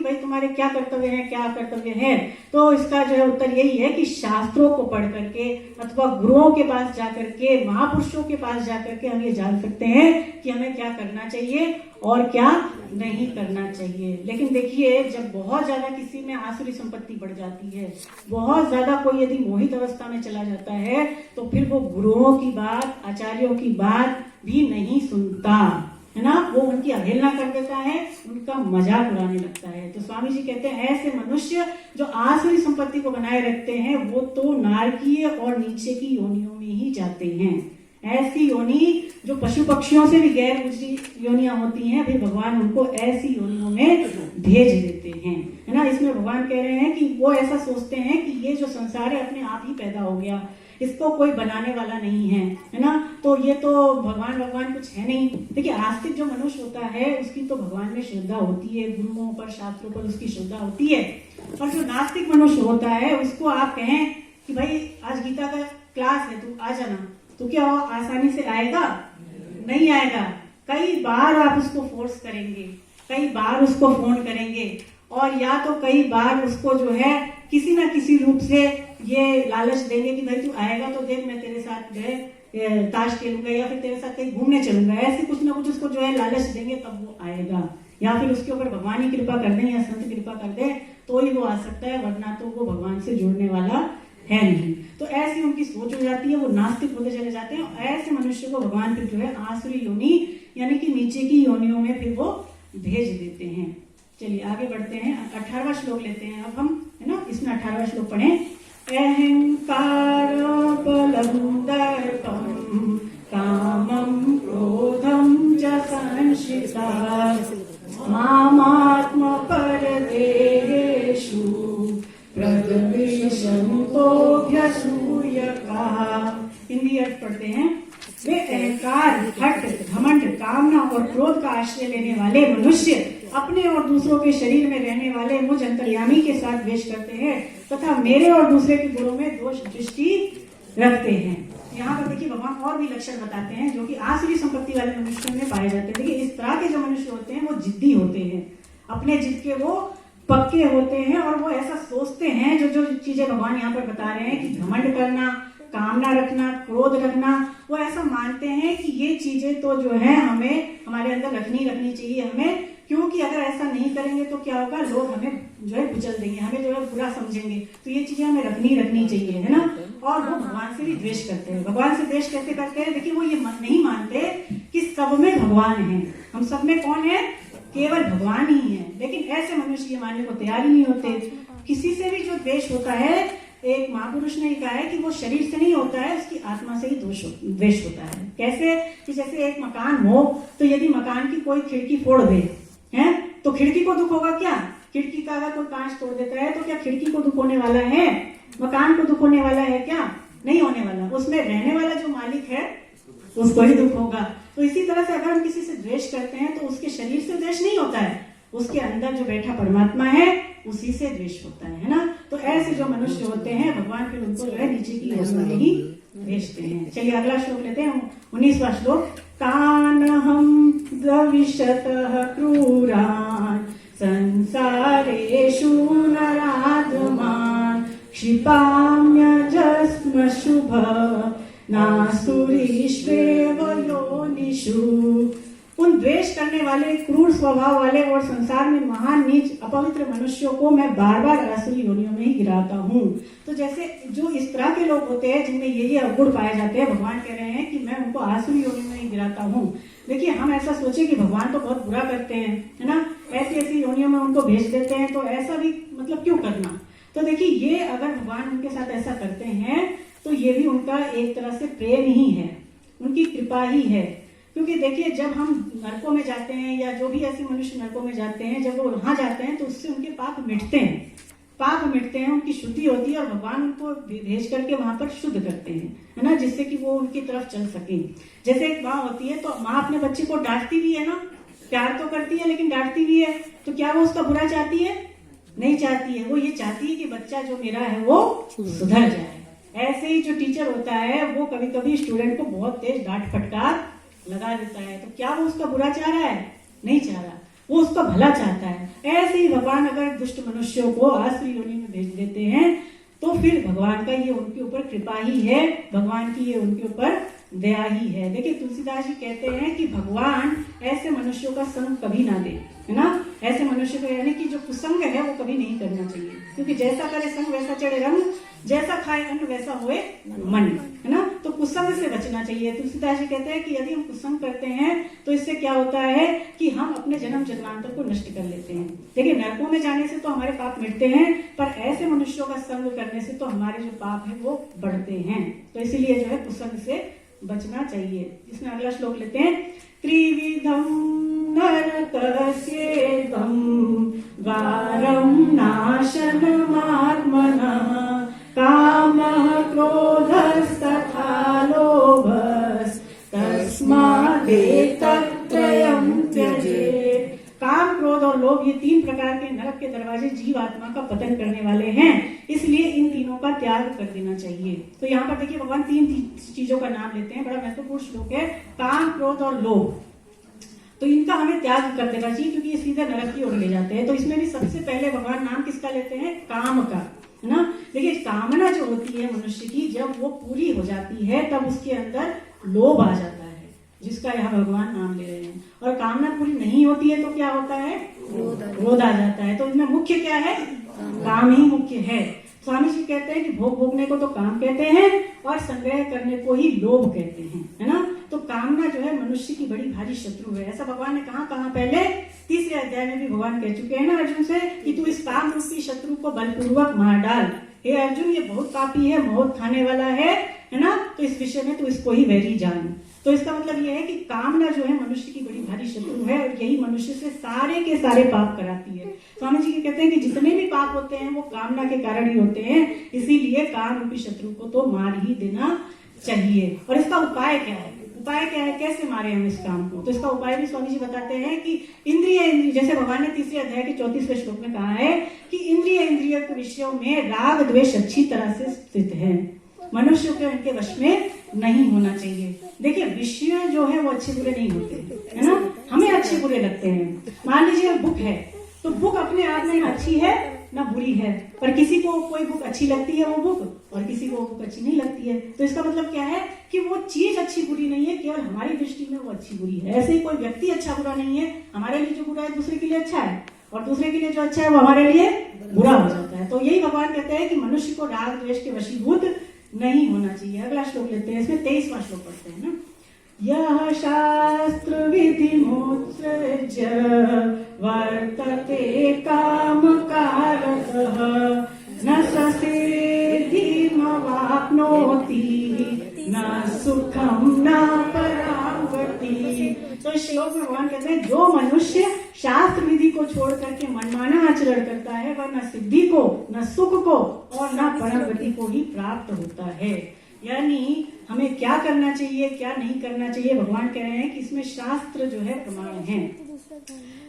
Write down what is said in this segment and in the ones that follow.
भाई तुम्हारे क्या कर्तव्य है, क्या कर्तव्य है, तो इसका जो है उत्तर यही है कि शास्त्रों को पढ़ करके अथवा गुरुओं के पास जाकर के, महापुरुषों के पास जाकर के हम ये जान सकते हैं कि हमें क्या करना चाहिए और क्या नहीं करना चाहिए। लेकिन देखिए, जब बहुत ज्यादा किसी में आसुरी संपत्ति बढ़ जाती है, बहुत ज्यादा कोई यदि मोहित अवस्था में चला जाता है, तो फिर वो गुरुओं की बात, आचार्यों की बात भी नहीं सुनता है ना, वो उनकी अवहेलना कर देता है, उनका मजाक उड़ाने लगता है। तो स्वामी जी कहते हैं ऐसे मनुष्य जो आसुरी संपत्ति को बनाए रखते हैं वो तो नारकीय और नीचे की योनियों में ही जाते हैं। ऐसी योनि जो पशु पक्षियों से भी गैर गुजरी योनियां होती हैं, फिर भगवान उनको ऐसी योनियों में भेज देते हैं, है ना। इसमें भगवान कह रहे हैं कि वो ऐसा सोचते हैं कि ये जो संसार है अपने आप ही पैदा हो गया, इसको कोई बनाने वाला नहीं है ना, तो ये तो भगवान कुछ है नहीं। देखिए, आस्तिक जो मनुष्य होता है उसकी तो भगवान में श्रद्धा होती है, गुरुओं पर, शास्त्रों पर उसकी श्रद्धा होती है। और जो नास्तिक मनुष्य होता है उसको आप कहें कि भाई आज गीता का क्लास है, तू आ जाना, तो क्या वो आसानी से आएगा? नहीं आएगा। कई बार आप उसको फोर्स करेंगे, कई बार उसको फोन करेंगे, और या तो कई बार उसको जो है किसी ना किसी रूप से ये लालच देंगे कि भाई तू आएगा तो देख मैं तेरे साथ गए ताश खेलूंगा या फिर तेरे साथ कहीं घूमने चलूंगा, ऐसे कुछ ना कुछ उसको जो है लालच देंगे तब वो आएगा। या फिर उसके ऊपर भगवान ही कृपा कर दें या संत कृपा कर दे तो ही वो आ सकता है, वरना तो वो भगवान से जुड़ने वाला है नहीं। तो ऐसी उनकी सोच हो जाती है, वो नास्तिक होते चले जाते हैं। और ऐसे मनुष्य को भगवान फिर जो है आसुरी योनि यानी कि नीचे की योनियों में फिर वो भेज देते हैं। चलिए आगे बढ़ते हैं, 18वां श्लोक लेते हैं अब हम, है ना। इसमें 18वां श्लोक पढ़ें। अहंकार बलम दर्पम कामम क्रोधम च संशिता मामात्म परदेहेषु हिंदी अर्थ पढ़ते हैं। वे अहंकार, हठ, घमंड, कामना और क्रोध का आश्रय लेने वाले मनुष्य अपने और दूसरों के शरीर में रहने वाले मुझ अंतर्यामी के साथ द्वेष करते हैं तथा मेरे और दूसरे के गुणों में दोष दृष्टि रखते हैं। यहाँ पर देखिए भगवान और भी लक्षण बताते हैं जो कि आसुरी संपत्ति वाले मनुष्यों में पाए जाते हैं। देखिए, इस तरह के जो मनुष्य होते हैं वो जिद्दी होते हैं, अपने जिद के वो पक्के होते हैं, और वो ऐसा सोचते हैं जो चीजें भगवान यहाँ पर बता रहे हैं कि घमंड करना, कामना रखना, क्रोध रखना, वो ऐसा मानते हैं कि ये चीजें तो जो है हमें हमारे अंदर रखनी चाहिए हमें, क्योंकि अगर ऐसा नहीं करेंगे तो क्या होगा, लोग हमें जो है कुचल देंगे, हमें जो है बुरा समझेंगे, तो ये चीजें हमें रखनी चाहिए, है ना। और वो भगवान से भी द्वेष करते हैं। भगवान से द्वेष करते करते देखिए वो ये नहीं मानते कि सब में भगवान है, हम सब में कौन है, केवल भगवान ही है। लेकिन ऐसे मनुष्य ये मानने को तैयार ही नहीं होते। किसी से भी जो द्वेष होता है, एक महापुरुष ने कहा है कि वो शरीर से नहीं होता है, उसकी आत्मा से ही द्वेष होता है। कैसे कि जैसे एक मकान हो तो यदि मकान की कोई खिड़की फोड़ दे है तो खिड़की को दुख होगा क्या? खिड़की का अगर कोई कांच तोड़ देता है तो क्या खिड़की को दुख होने वाला है? मकान को दुख होने वाला है क्या? नहीं होने वाला। उसमें रहने वाला जो मालिक है उसको ही दुख होगा। तो इसी तरह से अगर हम किसी से द्वेष करते हैं तो उसके शरीर से द्वेष नहीं होता है, उसके अंदर जो बैठा परमात्मा है उसी से द्वेष होता है ना। तो ऐसे जो मनुष्य होते हैं भगवान फिर उनको जो है नीचे की योनि में ही भेजते हैं। चलिए अगला श्लोक लेते हैं, 19वां श्लोक। कानहं द्विषतः क्रूरान् संसारेषु नराधमान् क्षिपाम्यजस्म शुभ नासुरीष्वेव योनिषु। उन द्वेष करने वाले, क्रूर स्वभाव वाले और संसार में महान नीच अपवित्र मनुष्यों को मैं बार बार आसुरी योनियों में ही गिराता हूँ। तो जैसे जो इस तरह के लोग होते हैं जिनमें ये अवगुण पाए जाते हैं, भगवान कह रहे हैं कि मैं उनको आसुरी योनि में ही गिराता हूँ। देखिए, हम ऐसा सोचे कि भगवान तो बहुत बुरा करते हैं, है ना, ऐसी योनियों में उनको भेज देते हैं, तो ऐसा भी मतलब क्यों करना। तो देखिए, ये अगर भगवान उनके साथ ऐसा करते हैं तो ये भी उनका एक तरह से प्रेम ही है, उनकी कृपा ही है। क्योंकि देखिए, जब हम नरकों में जाते हैं या जो भी ऐसे मनुष्य नरकों में जाते हैं, जब वो वहां जाते हैं तो उससे उनके पाप मिटते हैं, उनकी शुद्धि होती है और भगवान उनको भेज करके वहां पर शुद्ध करते हैं, है ना, जिससे कि वो उनकी तरफ चल सके। जैसे एक माँ होती है तो माँ अपने बच्चे को डांटती भी है ना, प्यार तो करती है लेकिन डांटती भी है, तो क्या वो उसका बुरा चाहती है? नहीं चाहती है। वो ये चाहती है कि बच्चा जो मेरा है वो सुधर जाए। ऐसे ही जो टीचर होता है वो कभी कभी स्टूडेंट को बहुत तेज डांट फटकार लगा देता है, तो क्या वो उसका बुरा चाह रहा है? नहीं चाह रहा, वो उसका भला चाहता है। ऐसे ही भगवान अगर दुष्ट मनुष्यों को आसुरी योनि में भेज देते हैं तो फिर भगवान का ये उनके ऊपर कृपा ही है, भगवान की ये उनके ऊपर दया ही है। देखिए तुलसीदास जी कहते हैं कि भगवान ऐसे मनुष्यों का संग कभी ना दे, है ना। ऐसे मनुष्य को, यानी कि जो कुसंग है वो कभी नहीं करना चाहिए, क्योंकि जैसा करे संग वैसा चढ़े रंग, जैसा खाए अन्न वैसा होए मन, है ना। तो कुसंग से बचना चाहिए। तुलसीदास जी कहते हैं कि यदि हम कुसंग करते हैं तो इससे क्या होता है कि हम अपने जन्म जन्मांतर को नष्ट कर लेते हैं। देखिए नरकों में जाने से तो हमारे पाप मिटते हैं, पर ऐसे मनुष्यों का संग करने से तो हमारे जो पाप है वो बढ़ते हैं। तो इसीलिए जो है कुसंग से बचना चाहिए। इसमें अगला श्लोक लेते हैं। त्रिविधम नरकस्येदं द्वारं नाशनमात्मनः कामः क्रोधस्तथा लोभस्तस्मादेतत्त्रयं त्यजेत्। काम, क्रोध और लोभ ये तीन प्रकार के नरक के दरवाजे जीव आत्मा का पतन करने वाले हैं, इसलिए इन तीनों का त्याग कर देना चाहिए। तो यहाँ पर देखिए भगवान तीन चीजों का नाम लेते हैं, बड़ा महत्वपूर्ण श्लोक है। काम, क्रोध और लोभ, तो इनका हमें त्याग कर देना चाहिए, क्योंकि ये सीधे नरक की ओर ले जाते हैं। तो इसमें भी सबसे पहले भगवान नाम किसका लेते हैं? काम का, है ना। देखिए कामना जो होती है मनुष्य की, जब वो पूरी हो जाती है तब उसके अंदर लोभ आ जाता है, जिसका यहाँ भगवान नाम ले रहे हैं। और कामना पूरी नहीं होती है तो क्या होता है? क्रोध आ जाता है। तो इनमें मुख्य क्या है? काम ही मुख्य है। स्वामी जी कहते हैं कि भोग भोगने को तो काम कहते हैं और संग्रह करने को ही लोभ कहते हैं, है ना। तो कामना जो है मनुष्य की बड़ी भारी शत्रु है। ऐसा भगवान ने कहा पहले 3रे अध्याय में भी भगवान कह चुके हैं ना अर्जुन से कि तू इस काम रूपी शत्रु को बलपूर्वक मार डाल। हे अर्जुन, ये बहुत पापी है, मौत खाने वाला है ना। तो इस विषय में तू इसको ही वैरी जान। तो इसका मतलब यह है कि कामना जो है मनुष्य की बड़ी भारी शत्रु है और यही मनुष्य से सारे के सारे पाप कराती है। स्वामी जी कहते हैं कि जितने भी पाप होते हैं वो कामना के कारण ही होते हैं, इसीलिए काम रूपी शत्रु को तो मार ही देना चाहिए। और इसका उपाय क्या है? उपाय क्या है? कैसे मारे हम इस काम को? तो इसका उपाय भी स्वामी जी बताते हैं कि इंद्रिय, जैसे भगवान ने 3रे अध्याय के 34वें श्लोक में कहा है कि इंद्रिय के विषयों में राग द्वेष अच्छी तरह से स्थित है, मनुष्य को इनके वश में नहीं होना चाहिए। देखिए विषय जो है वो अच्छे बुरे नहीं होते, है ना। हमें अच्छे बुरे लगते हैं। मान लीजिए बुक है, तो बुक अपने आप में ना अच्छी है ना बुरी है, पर किसी को कोई बुक अच्छी लगती है वो बुक, और किसी को वो बुक अच्छी नहीं लगती है। तो इसका मतलब क्या है कि वो चीज अच्छी बुरी नहीं है, केवल हमारी दृष्टि में वो अच्छी बुरी है। ऐसे ही कोई व्यक्ति अच्छा बुरा नहीं है, हमारे लिए जो बुरा है दूसरे के लिए अच्छा है, और दूसरे के लिए जो अच्छा है वो हमारे लिए बुरा हो जाता है। तो यही भगवान कहते हैं कि मनुष्य को राग द्वेष के वशीभूत नहीं होना चाहिए। अगला श्लोक लेते हैं, इसमें 23वां श्लोक पढ़ते हैं ना। यह शास्त्र विधि मोत्सृज्य वर्तते काम कारकः न सिद्धिमवाप्नोति न सुखम न परां गति। तो इस श्लोक में भगवान कहते हैं जो मनुष्य शास्त्र विधि को छोड़ करके मनमाना आचरण करता है वह न सिद्धि को, न सुख को और न परम गति को ही प्राप्त होता है। यानी हमें क्या करना चाहिए, क्या नहीं करना चाहिए, भगवान कह रहे हैं कि इसमें शास्त्र जो है प्रमाण है।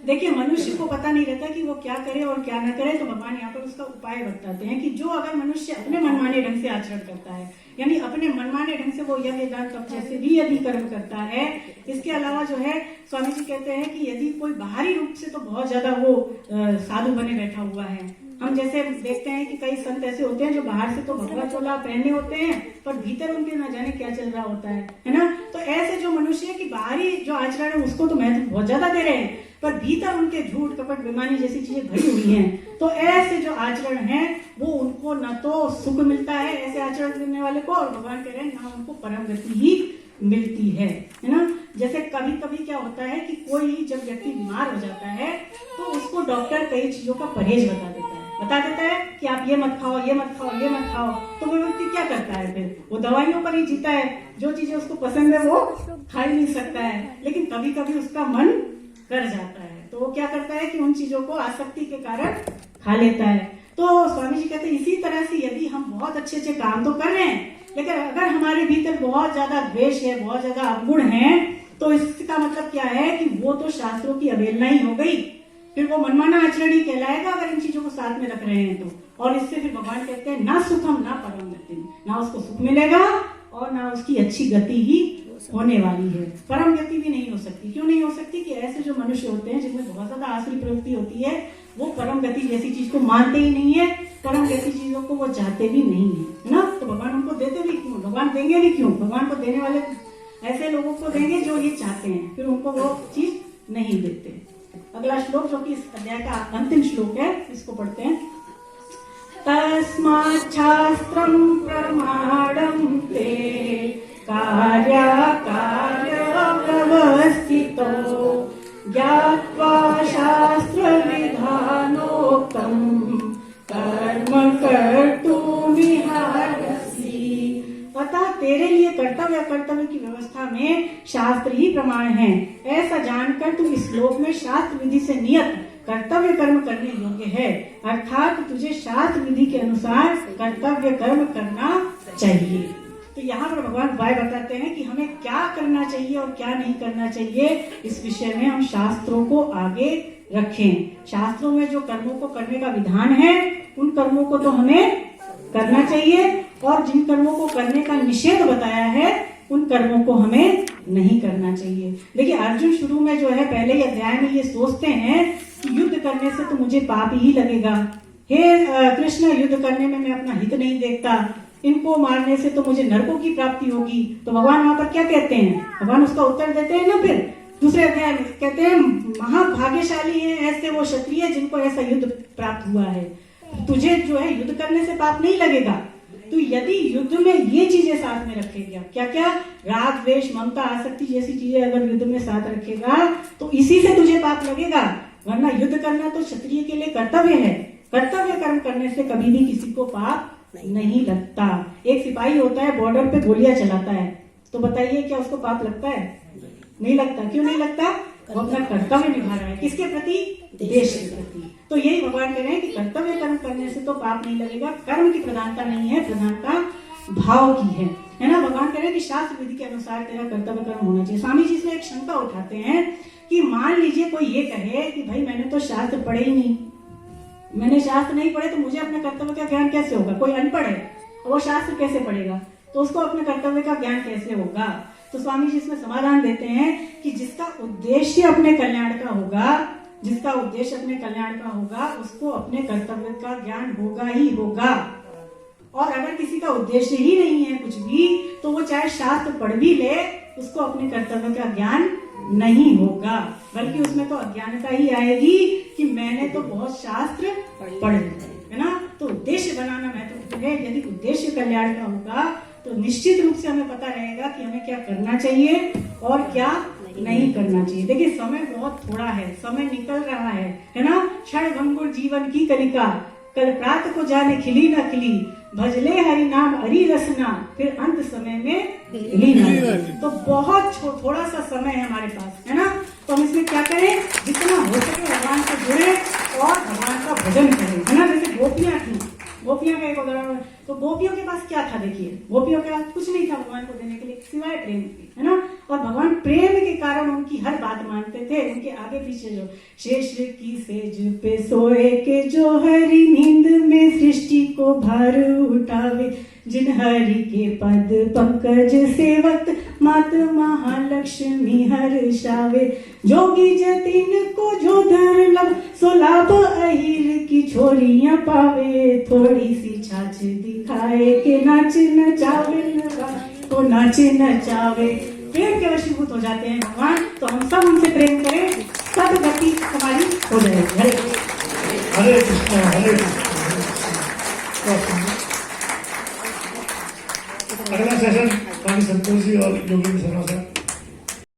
देखिए मनुष्य को पता नहीं रहता कि वो क्या करे और क्या ना करे, तो भगवान यहाँ पर उसका उपाय बताते हैं कि जो अगर मनुष्य अपने मनमाने ढंग से आचरण करता है, यानी अपने मनमाने ढंग से वो यज्ञ दान तप जैसे भी यदि कर्म करता है, इसके अलावा जो है स्वामी जी कहते हैं कि यदि कोई बाहरी रूप से तो बहुत ज्यादा वो साधु बने बैठा हुआ है। हम जैसे देखते हैं कि कई संत ऐसे होते हैं जो बाहर से तो भगवा चोला पहने होते हैं पर भीतर उनके ना जाने क्या चल रहा होता है ना। तो ऐसे जो मनुष्य है कि बाहरी जो आचरण है उसको तो महत्व बहुत ज्यादा दे रहे हैं, पर भीतर उनके झूठ कपट बेईमानी जैसी चीजें भरी हुई हैं। तो ऐसे जो आचरण है वो उनको न तो सुख मिलता है ऐसे आचरण करने वाले को, और भगवान कह रहे हैं ना उनको परम गति ही मिलती है ना। जैसे कभी कभी क्या होता है कि कोई जब व्यक्ति बीमार हो जाता है तो उसको डॉक्टर कई चीजों का परहेज बता देता है कि आप ये मत खाओ, ये मत खाओ, ये मत खाओ। तो वो व्यक्ति क्या करता है? फिर वो दवाइयों पर ही जीता है, जो चीजें उसको पसंद है वो खा ही नहीं सकता है। लेकिन कभी कभी उसका मन कर जाता है तो वो क्या करता है कि उन चीजों को आसक्ति के कारण खा लेता है। तो स्वामी जी कहते हैं इसी तरह से यदि हम बहुत अच्छे अच्छे काम तो कर रहे हैं, लेकिन अगर हमारे भीतर बहुत ज्यादा द्वेष है, बहुत ज्यादा अवगुण है, तो इसका मतलब क्या है कि वो तो शास्त्रों की अवहेलना ही हो गई, फिर वो मनमाना आचरण ही कहलाएगा अगर इन चीजों को साथ में रख रहे हैं तो। और इससे फिर भगवान कहते हैं ना सुखम ना परम गति, ना उसको सुख मिलेगा और ना उसकी अच्छी गति ही होने वाली है। परम गति भी नहीं हो सकती। क्यों नहीं हो सकती? कि ऐसे जो मनुष्य होते हैं जिनमें बहुत ज्यादा आसुरी प्रवृत्ति होती है वो परम गति जैसी चीज को मानते ही नहीं है, परम गति चीजों को वो चाहते भी नहीं है ना। तो भगवान उनको देते भी क्यों, भगवान देंगे भी क्यों? भगवान को देने वाले ऐसे लोगों को देंगे जो ये चाहते हैं, फिर उनको वो चीज नहीं देते। अगला श्लोक जो कि इस अध्याय का अंतिम श्लोक है, इसको पढ़ते हैं। तस्मात् शास्त्रं प्रमाणं ते कार्याकार्य व्यवस्थितो ज्ञात्वा शास्त्र विधानोक्तं कर्म कर्तुमिहार्हसि। अतः तेरे लिए कर्तव्य की व्यवस्था में शास्त्र ही प्रमाण है। ऐसा जानकर तू इस श्लोक में शास्त्र विधि से नियत कर्तव्य कर्म करने योग्य है, अर्थात तुझे शास्त्र विधि के अनुसार कर्तव्य कर्म करना चाहिए। तो यहाँ पर भगवान उपाय बताते हैं कि हमें क्या करना चाहिए और क्या नहीं करना चाहिए। इस विषय में हम शास्त्रों को आगे रखें। शास्त्रों में जो कर्मों को करने का विधान है, उन कर्मों को तो हमें करना चाहिए, और जिन कर्मों को करने का निषेध बताया है, उन कर्मों को हमें नहीं करना चाहिए। देखिए, अर्जुन शुरू में जो है पहले ही अध्याय में ये सोचते हैं कि युद्ध करने से तो मुझे पाप ही लगेगा। हे कृष्ण, युद्ध करने में मैं अपना हित नहीं देखता, इनको मारने से तो मुझे नरकों की प्राप्ति होगी। तो भगवान वहां पर क्या कहते हैं? भगवान उसका उत्तर देते हैं ना, फिर दूसरे अध्याय में कहते हैं महाभाग्यशाली है ऐसे वो क्षत्रिय जिनको ऐसा युद्ध प्राप्त हुआ है। तुझे जो है युद्ध करने से पाप नहीं लगेगा। तो यदि युद्ध में ये चीजें साथ में रखेगा, क्या क्या, राग द्वेष ममता आसक्ति जैसी चीजें अगर युद्ध में साथ रखेगा तो इसी से तुझे पाप लगेगा। वरना युद्ध करना तो क्षत्रिय के लिए कर्तव्य है। कर्तव्य कर्म करने से कभी भी किसी को पाप नहीं लगता। एक सिपाही होता है, बॉर्डर पे गोलियां चलाता है, तो बताइए क्या उसको पाप लगता है? नहीं लगता। क्यों नहीं लगता? वो अपना कर्तव्य निभा रहा है। किसके प्रति? देश के प्रति। तो यही भगवान कह रहे हैं कि कर्तव्य कर्म करने से तो पाप नहीं लगेगा। कर्म की प्रधानता नहीं है, प्रधानता भाव की है ना। भगवान कह रहे हैं कि शास्त्र विधि के अनुसार तेरा कर्तव्य कर्म होना चाहिए। स्वामी जी इसमें एक शंका उठाते हैं कि मान लीजिए कोई ये कहे कि भाई मैंने तो शास्त्र पढ़े ही नहीं, मैंने शास्त्र नहीं पढ़े, तो मुझे अपने कर्तव्य का ज्ञान कैसे होगा? कोई अनपढ़ है, वो शास्त्र कैसे पढ़ेगा, तो उसको अपने कर्तव्य का ज्ञान कैसे होगा? तो स्वामी जी इसमें समाधान देते हैं कि जिसका उद्देश्य अपने कल्याण का होगा, जिसका उद्देश्य अपने कल्याण का होगा, उसको अपने कर्तव्य का ज्ञान होगा ही होगा। और अगर किसी का उद्देश्य ही नहीं है कुछ भी, तो वो चाहे शास्त्र पढ़ भी ले, उसको अपने कर्तव्य का ज्ञान नहीं होगा, बल्कि उसमें तो अज्ञानता ही आएगी कि मैंने तो बहुत शास्त्र पढ़ लिए, है ना। तो उद्देश्य बनाना महत्वपूर्ण है। यदि उद्देश्य कल्याण का होगा तो निश्चित रूप से हमें पता रहेगा कि हमें क्या करना चाहिए और क्या नहीं करना चाहिए। देखिए, समय बहुत थोड़ा है, समय निकल रहा है ना। क्षण भंगुर जीवन की कलिका, कल प्रात को जाने खिली न खिली, भजले हरि नाम हरि रसना, फिर अंत समय में हिली न। तो बहुत थोड़ा सा समय है हमारे पास, है ना। तो हम इसमें क्या करें? जितना हो सके भगवान से जुड़े और भगवान का भजन करें, है ना। जैसे गोपियां थी, गोपियां का एक उदाहरण, तो गोपियों के पास क्या था? देखिए, गोपियों के पास कुछ नहीं था भगवान को देने के लिए सिवाय प्रेम के, है ना। और भगवान प्रेम के कारण उनकी हर बात मानते थे। उनके आगे पीछे जो शेष की सेज पे सोए के जो हरि नींद में सृष्टि को भार उठावे, जिन हरि के पद पंकज सेवक मात महालक्ष्मी हर्षावे, जोगी जतिन को जो धर लब सो लाभ अहिर की छोरियां पावे, थोड़ी सी छाछ दिखाए के नाच नचावे, तो नाच नचावे। प्रेम के वशीभूत हो जाते हैं भगवान। तो हम सब उनसे प्रेम करें, सब गति हमारी हो जाएगी। हरे कृष्ण, हरे कृष्ण। अगला सेशन स्वामी संतोष जी और योगी शर्मा सर।